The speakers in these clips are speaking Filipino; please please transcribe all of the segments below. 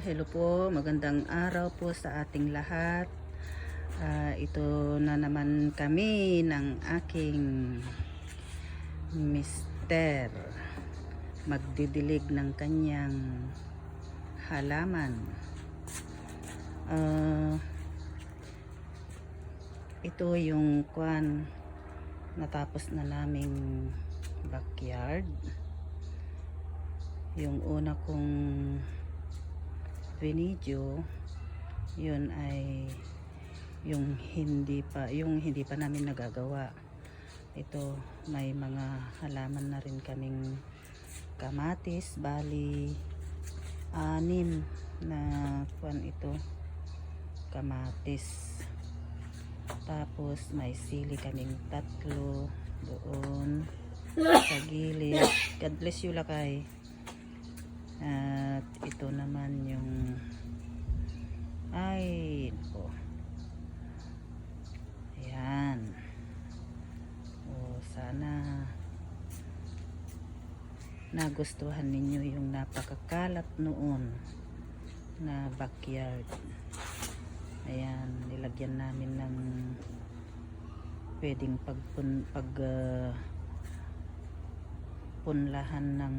Hello po, magandang araw po sa ating lahat. Ito na naman kami ng aking mister. Magdidilig ng kanyang halaman. Ito yung natapos na naming backyard. Yung una kong video, yun ay yung hindi pa namin nagagawa. Ito, may mga halaman na rin kaming kamatis, bali 6 na ito, kamatis. Tapos may sili kaming 3 doon sa gilid. God bless you, Lakay. At ito naman yung ayan. Sana nagustuhan ninyo yung napakakalat noon na backyard. Ayan, nilagyan namin ng pwedeng punlahan ng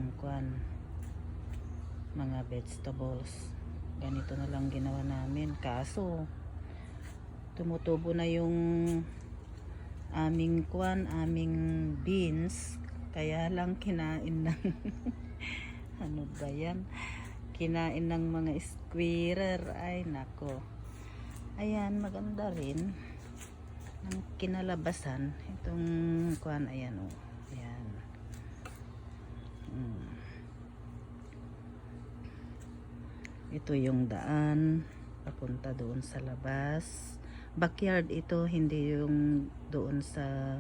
mga vegetables. Ganito na lang ginawa namin, kaso tumutubo na yung aming beans, kaya lang kinain ng ano ba yan, kinain ng mga squirrel. Ay nako, ayan, maganda rin ang kinalabasan itong ayan o, ayan. Ito yung daan papunta doon sa labas. Backyard ito, hindi yung doon sa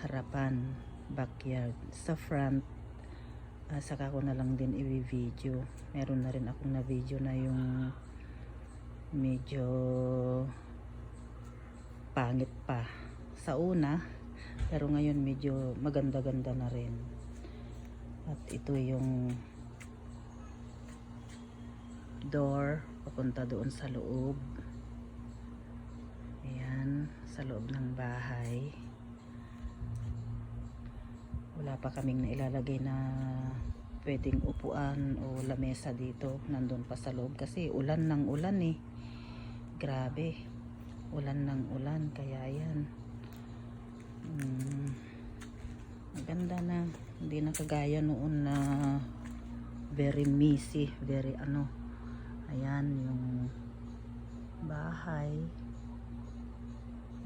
harapan. Backyard. Sa front, saka ko na lang din i-video. Meron na rin akong na-video na yung medyo pangit pa sa una, pero ngayon medyo maganda-ganda na rin. At ito yung door papunta doon sa loob. Ayan, sa loob ng bahay. Wala pa kaming nailalagay na pwedeng upuan o lamesa dito. Nandun pa sa loob kasi ulan ng ulan eh. Grabe, ulan ng ulan, kaya yan. Maganda na, hindi na kagaya noon na very messy, very ayan yung bahay.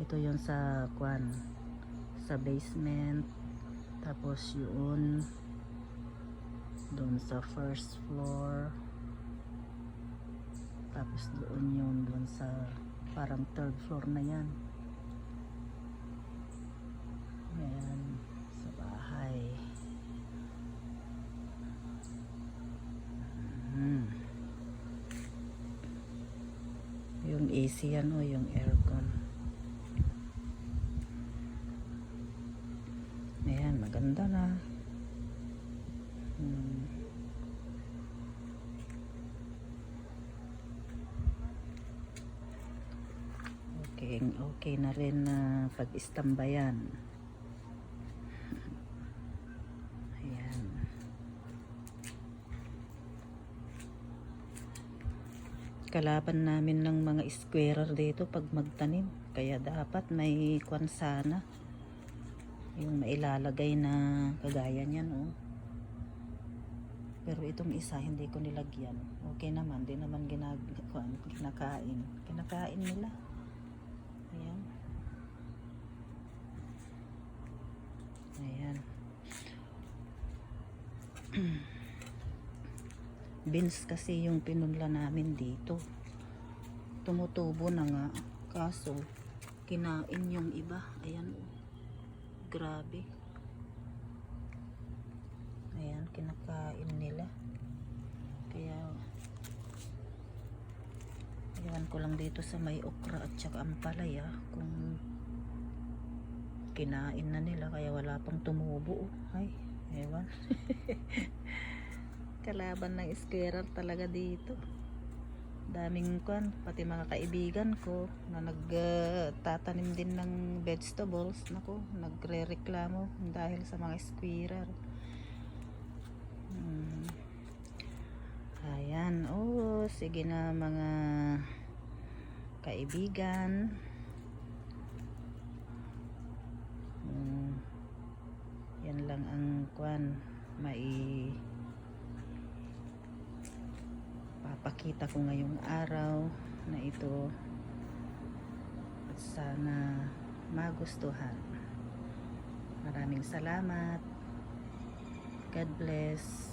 Ito yung sa sa basement, tapos yun doon sa first floor, tapos doon sa parang 3rd floor na yan. Ayan, sa bahay. Yung AC yan o, yung aircon. Ayan, maganda na. Okay na rin na pag-istambayan. Ayan. Kalaban namin ng mga squirrel dito pag magtanim, kaya dapat may sana yung mailalagay na kagaya niyan pero itong isa hindi ko nilagyan. Okay naman, di naman kinakain nila. Ayan. Ayan. Beans kasi yung pinunla namin dito. Tumutubo na nga, kaso kinain yung iba. Ayan o. Grabe. Ayan, kinakain nila. Kaya iwan ko lang dito sa may okra at saka ampalaya kung kinain na nila, kaya wala pang tumubo. Ay, ewan. Kalaban ng squirrel talaga dito. Daming kwan, pati mga kaibigan ko na nagtatanim din ng vegetables, nako, nagrereklamo dahil sa mga squirrel. Ayan, oh, sige na mga kaibigan. Yan lang ang kwan, papakita ko ngayong araw na ito at sana magustuhan. Maraming salamat. God bless.